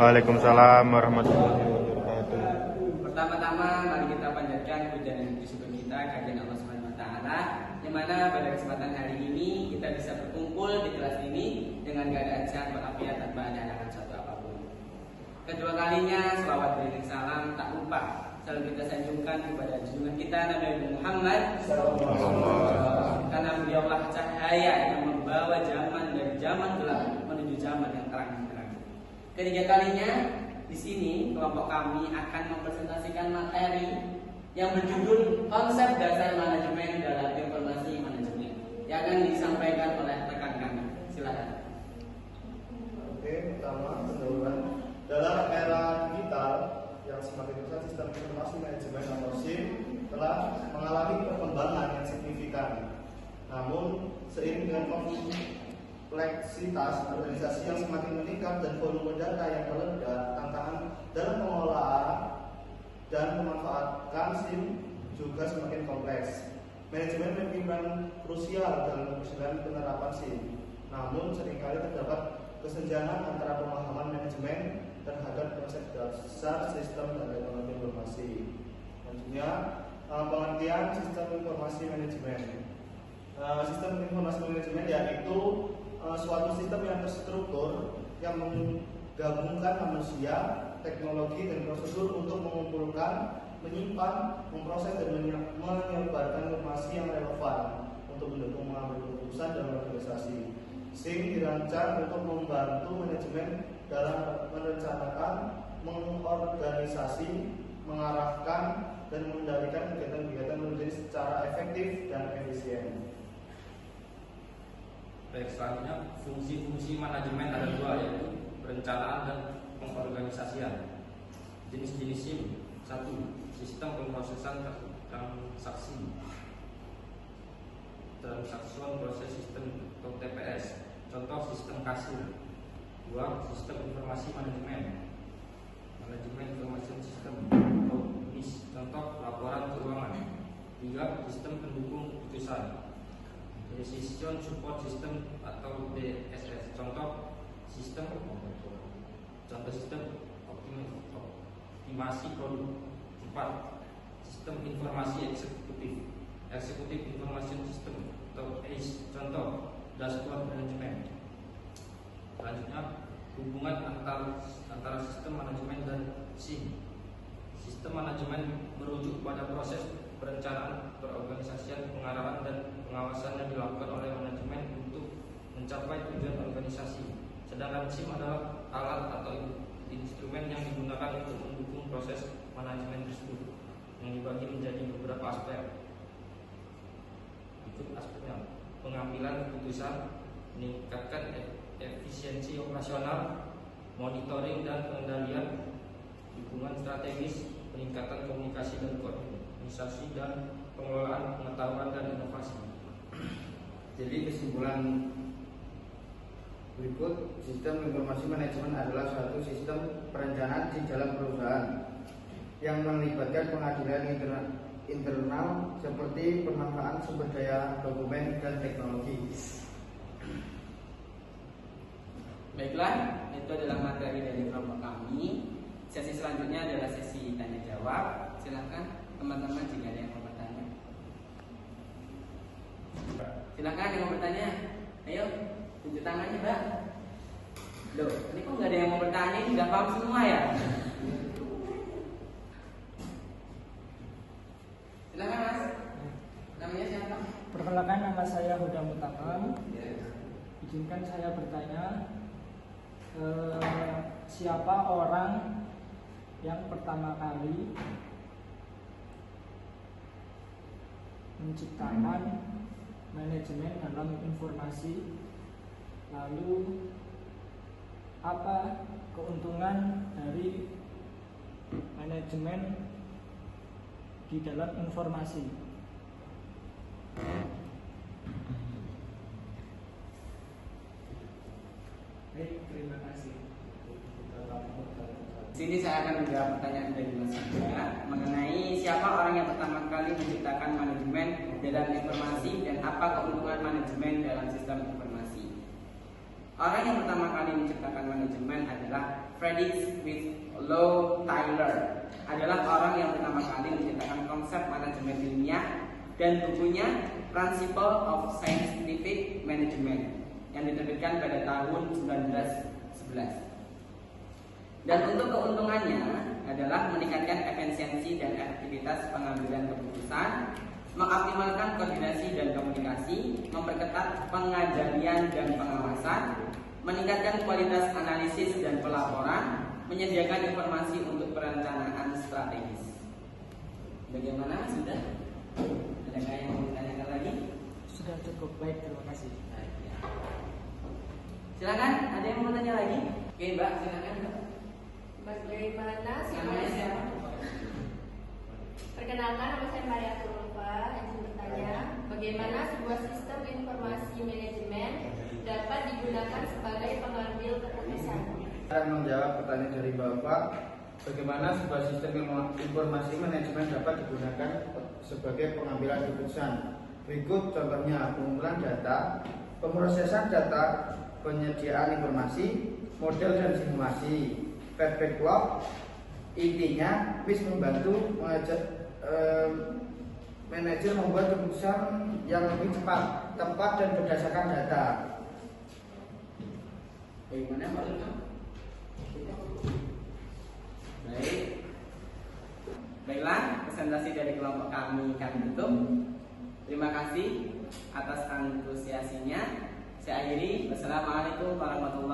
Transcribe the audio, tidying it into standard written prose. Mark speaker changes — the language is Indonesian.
Speaker 1: Waalaikumsalam warahmatullahi wabarakatuh.
Speaker 2: Pertama-tama mari kita panjatkan puja dan puji syukur kita kehadirat Allah Subhanahu wa taala, yang mana pada kesempatan hari ini kita bisa berkumpul di kelas ini dengan keadaan sehat walafiat tanpa ada halangan suatu apapun. Kedua kalinya selawat dan salam tak lupa selalu kita sanjungkan kepada junjungan kita Nabi Muhammad sallallahu, karena beliaulah cahaya yang membawa zaman dari zaman gelap menuju zaman yang terang benderang. Ketiga kalinya di sini kelompok kami akan mempresentasikan materi yang berjudul konsep dasar manajemen dalam informasi manajemen yang akan disampaikan oleh rekan kami. Silakan.
Speaker 3: Oke, pertama pendahuluan dalam era digital yang semakin besar, sistem informasi manajemen atau SIM telah mengalami perkembangan yang signifikan. Namun seiring dengan kompleksitas organisasi yang semakin meningkat dan volume data yang meledak, tantangan dalam pengelolaan dan memanfaatkan SIM juga semakin kompleks. Manajemen memiliki peran krusial dalam penerapan SIM. Namun seringkali terdapat kesenjangan antara pemahaman manajemen terhadap konsep dasar sistem dan teknologi informasi. Selanjutnya, pengertian sistem informasi manajemen. Sistem informasi manajemen yaitu suatu sistem yang terstruktur yang menggabungkan manusia, teknologi, dan prosedur untuk mengumpulkan, menyimpan, memproses, dan menyebarkan informasi yang relevan untuk mendukung mengambil keputusan dalam organisasi. SIM dirancang untuk membantu manajemen dalam merencanakan, mengorganisasi, mengarahkan, dan mengendalikan kegiatan-kegiatan manajemen secara efektif dan efisien.
Speaker 4: Baik, selanjutnya fungsi-fungsi manajemen ada dua, yaitu perencanaan dan pengorganisasian. Jenis-jenis SIM: 1. Sistem pemrosesan transaksi, transaction process system atau TPS. Contoh sistem kasir. 2. Sistem informasi manajemen, manajemen information system atau MIS. Contoh laporan keuangan. 3. Sistem pendukung keputusan, decision support system atau DSS. Contoh sistem optimasi produk. 4. Sistem informasi eksekutif, executive information system atau ACE. Contoh dashboard manajemen. Selanjutnya, hubungan antara sistem manajemen dan SIM. Sistem manajemen merujuk pada proses perencanaan, perorganisasian, pengarahan, dan pengawasan yang dilakukan oleh manajemen untuk mencapai tujuan organisasi. Sedangkan SIM adalah alat atau instrumen yang digunakan untuk mendukung proses manajemen tersebut, yang dibagi menjadi beberapa aspek. Ikut aspeknya: pengambilan keputusan, meningkatkan efisiensi operasional, monitoring dan pengendalian, dukungan strategis, peningkatan komunikasi dan koordinasi, dan pengelolaan pengetahuan dan inovasi.
Speaker 5: Jadi kesimpulan berikut, sistem informasi manajemen adalah suatu sistem perencanaan di dalam perusahaan yang melibatkan pengadilan internal seperti pemanfaatan sumber daya dokumen dan teknologi.
Speaker 2: Baiklah, itu adalah materi dari kelompok kami. Sesi selanjutnya adalah sesi tanya jawab. Silakan teman-teman jika ada yang mau bertanya. Silakan yang mau bertanya. Ayo, tunjuk tangannya, Mbak. Loh, ini kok nggak ada yang mau bertanya? Ini sudah paham semua ya? Silakan, Mas. Namanya siapa?
Speaker 6: Perkenalkan, nama saya Huda Mutakam. Izinkan saya bertanya, siapa orang yang pertama kali menciptakan manajemen dalam informasi, lalu apa keuntungan dari manajemen di dalam informasi? Baik, terima kasih.
Speaker 2: Sini saya akan menjawab pertanyaan dari Mas Yuda mengenai siapa orang yang pertama kali menciptakan manajemen dalam informasi dan apa keuntungan manajemen dalam sistem informasi. Orang yang pertama kali menciptakan manajemen adalah Frederick Winslow Taylor, adalah orang yang pertama kali menciptakan konsep manajemen ilmiah dan bukunya Principle of Scientific Management yang diterbitkan pada tahun 1911. Dan untuk keuntungannya adalah meningkatkan efisiensi dan efektivitas pengambilan keputusan, mengoptimalkan koordinasi dan komunikasi, memperketat pengajarian dan pengawasan, meningkatkan kualitas analisis dan pelaporan, menyediakan informasi untuk perencanaan strategis. Bagaimana? Sudah? Adakah yang mau ditanyakan lagi?
Speaker 6: Sudah cukup baik, terima kasih.
Speaker 2: Baik, ya. Silakan, ada yang mau tanya lagi? Oke, Mbak, silakan, Mbak.
Speaker 7: Bagaimana
Speaker 2: Namanya siapa?
Speaker 7: Perkenalkan, nama saya Maria Turulfa. Izin bertanya, bagaimana sebuah sistem informasi manajemen dapat digunakan sebagai pengambil keputusan?
Speaker 5: Saya akan menjawab pertanyaan dari Bapak. Bagaimana sebuah sistem informasi manajemen dapat digunakan sebagai pengambilan keputusan? Berikut contohnya: pengumpulan data, pemrosesan data, penyediaan informasi, model dan simulasi, feedback log. Intinya, WIS membantu mengajak manajer membuat keputusan yang lebih cepat, tepat, dan berdasarkan data.
Speaker 2: Bagaimana, Mbak Luna? Baik. Baiklah, presentasi dari kelompok kami tutup. Terima kasih atas antusiasinya. Saya akhiri. Wassalamualaikum warahmatullahi wabarakatuh.